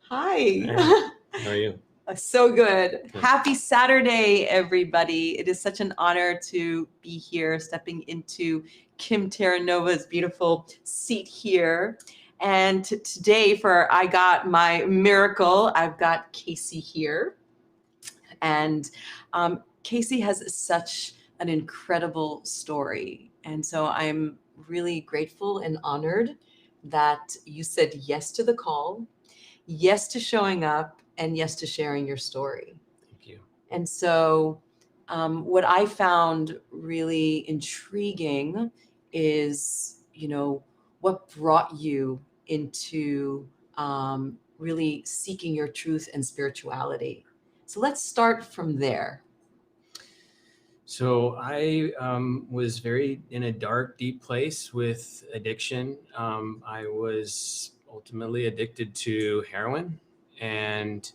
Hi. How are you? So good. Happy Saturday, everybody. It is such an honor to be here, stepping into Kim Terranova's beautiful seat here. And today for I Got My Miracle, I've got Casey here. And Casey has such an incredible story. And so I'm really grateful and honored that you said yes to the call, yes to showing up, and yes to sharing your story. Thank you. And so what I found really intriguing is, what brought you into really seeking your truth and spirituality. So let's start from there. So I was very in a dark, deep place with addiction. I was ultimately addicted to heroin and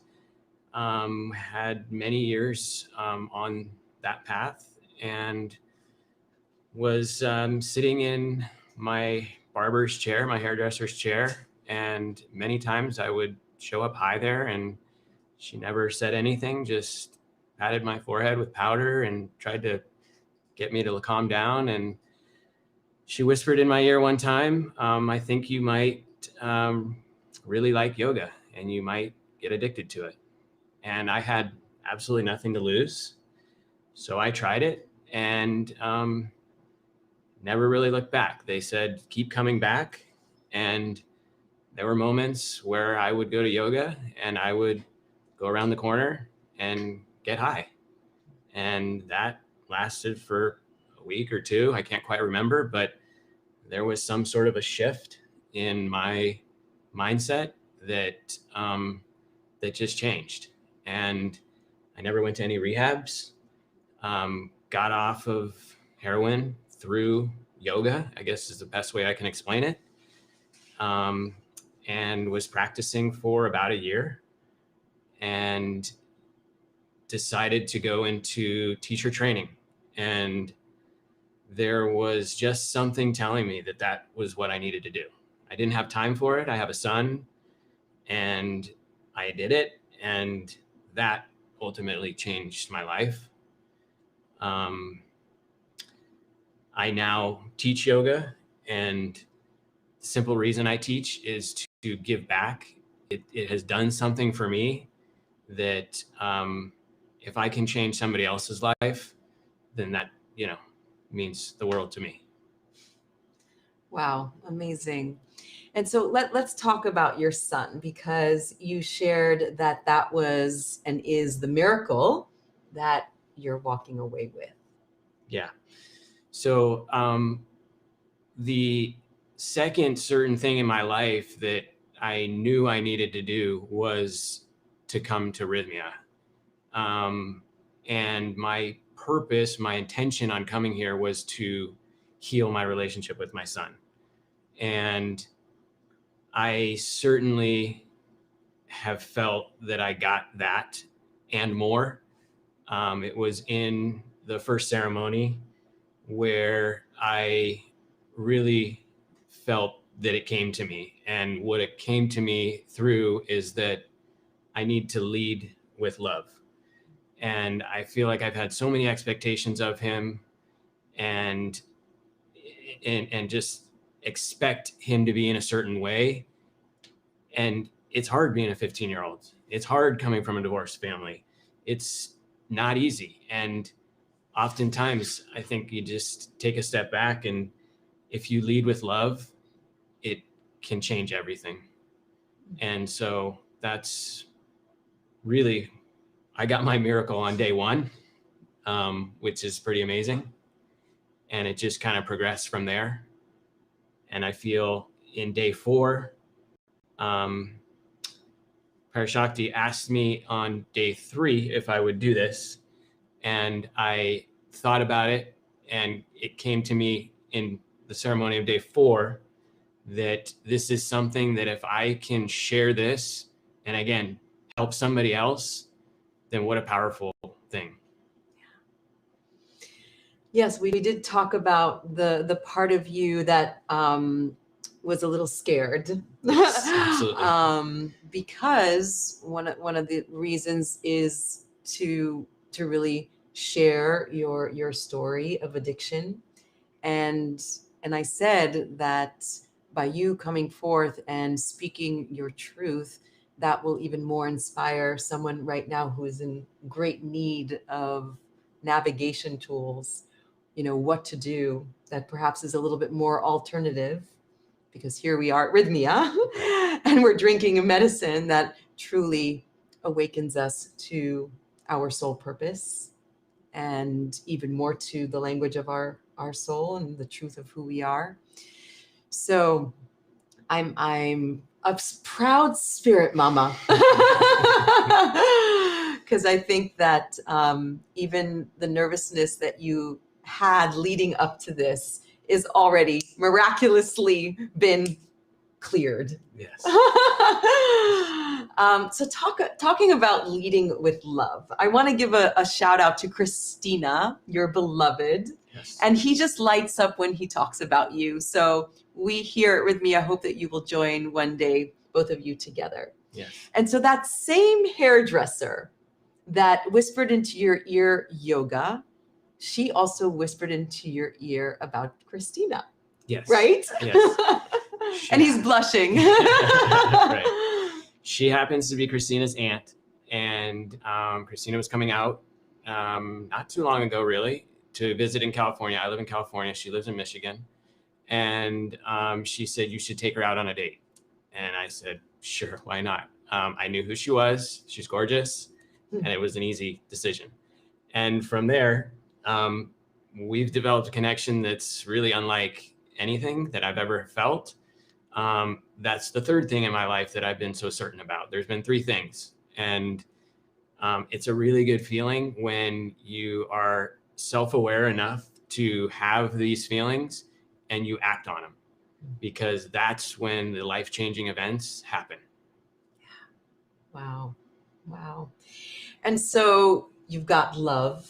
had many years on that path, and was sitting in my barber's chair, my hairdresser's chair, and many times I would show up high there, and she never said anything, just patted my forehead with powder and tried to get me to calm down. And she whispered in my ear one time, I think you might really like yoga and you might get addicted to it. And I had absolutely nothing to lose. So I tried it and never really looked back. They said, keep coming back. And there were moments where I would go to yoga and I would go around the corner and get high. And that lasted for a week or two. I can't quite remember, but there was some sort of a shift in my mindset that that just changed. And I never went to any rehabs, got off of heroin through yoga, I guess is the best way I can explain it. And was practicing for about a year and decided to go into teacher training. And there was just something telling me that that was what I needed to do. I didn't have time for it. I have a son and I did it. And that ultimately changed my life. I now teach yoga, and the simple reason I teach is to give back. It has done something for me that if I can change somebody else's life, then that, means the world to me. Wow, amazing. And so let's talk about your son, because you shared that was and is the miracle that you're walking away with. Yeah. So the second certain thing in my life that I knew I needed to do was to come to Rythmia. And my purpose, my intention on coming here was to heal my relationship with my son. And I certainly have felt that I got that and more. It was in the first ceremony where I really felt that it came to me. And what it came to me through is that I need to lead with love. And I feel like I've had so many expectations of him and just expect him to be in a certain way. And it's hard being a 15-year-old. It's hard coming from a divorced family. It's not easy. And oftentimes I think you just take a step back, and if you lead with love, it can change everything. And so that's really, I got my miracle on day one, which is pretty amazing. And it just kind of progressed from there. And I feel in day 4, Parashakti asked me on day 3 if I would do this. And I thought about it, and it came to me in the ceremony of day 4 that this is something that if I can share this and again, help somebody else, then what a powerful thing. Yes, we did talk about the part of you that was a little scared. Yes, absolutely. Because one of the reasons is to really share your story of addiction. And I said that by you coming forth and speaking your truth, that will even more inspire someone right now who is in great need of navigation tools, what to do that perhaps is a little bit more alternative, because here we are at Rythmia and we're drinking a medicine that truly awakens us to our soul purpose and even more to the language of our soul and the truth of who we are. So I'm a proud spirit mama. Because I think that even the nervousness that you had leading up to this is already miraculously been cleared. Yes. So talking about leading with love, I want to give a shout out to Christina, your beloved. Yes. And he just lights up when he talks about you. So we here at Rythmia hope that you will join one day, both of you together. Yes. And so that same hairdresser that whispered into your ear yoga, she also whispered into your ear about Christina. Yes. Right? Yes. And he's blushing. Right. She happens to be Christina's aunt. And Christina was coming out not too long ago, really, to visit in California. I live in California. She lives in Michigan. And she said, you should take her out on a date. And I said, sure, why not? I knew who she was. She's gorgeous. And it was an easy decision. And from there, we've developed a connection that's really unlike anything that I've ever felt. That's the third thing in my life that I've been so certain about. There's been 3 things. And it's a really good feeling when you are self-aware enough to have these feelings and you act on them, because that's when the life-changing events happen. Wow. Wow. And so you've got love,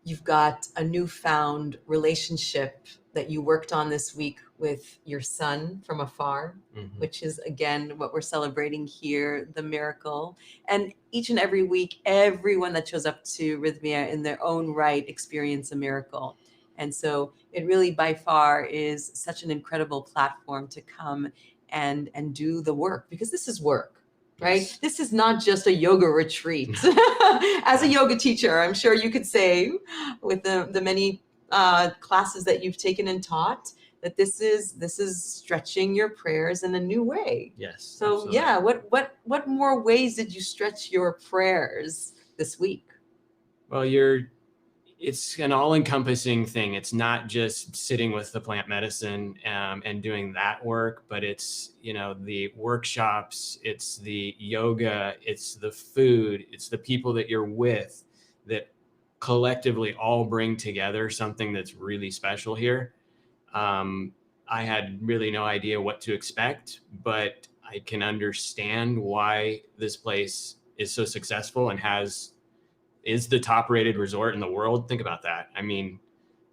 you've got a newfound relationship that you worked on this week with your son from afar, which is, again, what we're celebrating here, the miracle. And each and every week, everyone that shows up to Rythmia in their own right experience a miracle. And so it really by far is such an incredible platform to come and do the work, because this is work. Right? Yes. This is not just a yoga retreat. As a yoga teacher, I'm sure you could say, with the many classes that you've taken and taught, that this is stretching your prayers in a new way. Yes. So absolutely. Yeah, what more ways did you stretch your prayers this week? Well, it's an all-encompassing thing. It's not just sitting with the plant medicine and doing that work, but it's, the workshops, it's the yoga, it's the food, it's the people that you're with that collectively all bring together something that's really special here. I had really no idea what to expect, but I can understand why this place is so successful and is the top rated resort in the world. Think about that. I mean,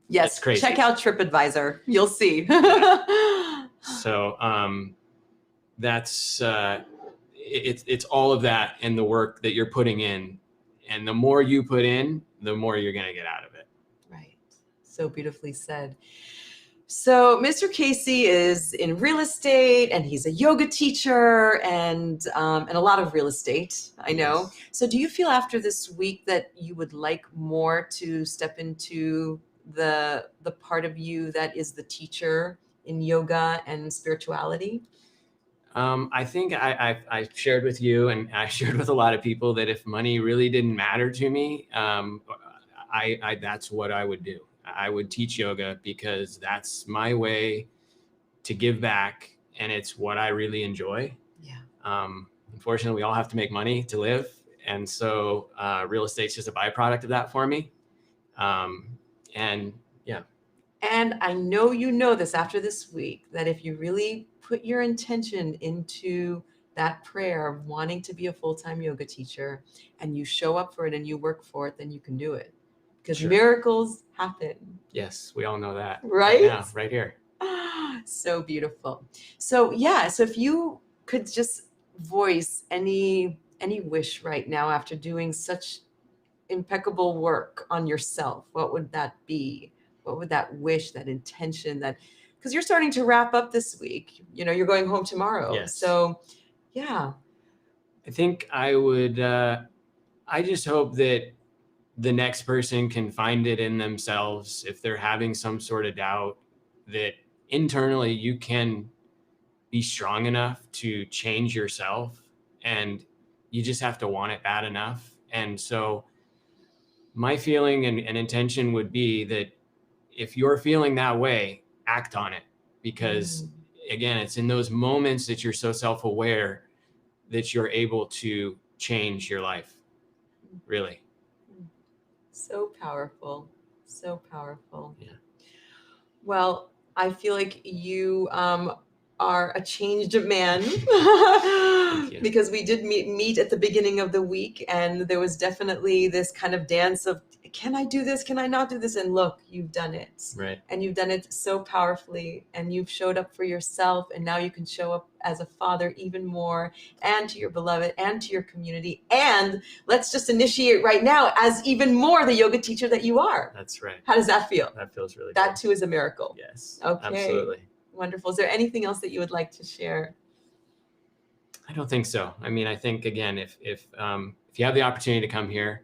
yes, crazy. Check out TripAdvisor. You'll see. Yeah. So that's it's all of that and the work that you're putting in And the more you put in, the more you're going to get out of it. Right. So beautifully said. So Mr. Casey is in real estate, and he's a yoga teacher, and a lot of real estate, I know. Yes. So do you feel after this week that you would like more to step into the part of you that is the teacher in yoga and spirituality? I think I shared with you, and I shared with a lot of people, that if money really didn't matter to me, that's what I would do. I would teach yoga because that's my way to give back, and it's what I really enjoy. Yeah. Unfortunately, we all have to make money to live, and so real estate's just a byproduct of that for me. And yeah. And I know you know this after this week, that if you really put your intention into that prayer of wanting to be a full-time yoga teacher, and you show up for it and you work for it, then you can do it. Because Sure. Miracles happen. Yes, we all know that. Right? Now, right here. So beautiful. So yeah, so if you could just voice any wish right now after doing such impeccable work on yourself, what would that be? What would that wish, that intention, that, because you're starting to wrap up this week, you're going home tomorrow. Yes. So yeah. I think I would, I just hope that the next person can find it in themselves, if they're having some sort of doubt, that internally you can be strong enough to change yourself, and you just have to want it bad enough. And so my feeling and intention would be that if you're feeling that way, act on it, because again, it's in those moments that you're so self-aware that you're able to change your life. Really. So powerful. So powerful. Yeah. Well, I feel like you are a changed man because we did meet at the beginning of the week, and there was definitely this kind of dance of, can I do this? Can I not do this? And look, you've done it. Right. And you've done it so powerfully, and you've showed up for yourself, and now you can show up as a father even more, and to your beloved, and to your community. And let's just initiate right now as even more the yoga teacher that you are. That's right. How does that feel? That feels really That good. too is a miracle. Yes. Okay. Absolutely. Wonderful. Is there anything else that you would like to share? I don't think so. I mean, I think, again, if you have the opportunity to come here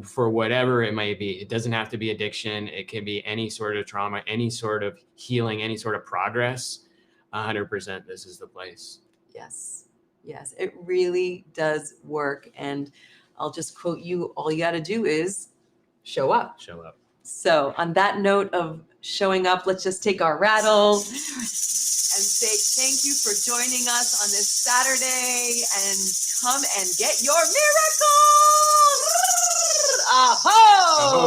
for whatever it may be, it doesn't have to be addiction. It can be any sort of trauma, any sort of healing, any sort of progress. 100%, this is the place. Yes. Yes, it really does work. And I'll just quote you, all you got to do is show up. Show up. So on that note of showing up, let's just take our rattle and say thank you for joining us on this Saturday, and come and get your miracle. Aho!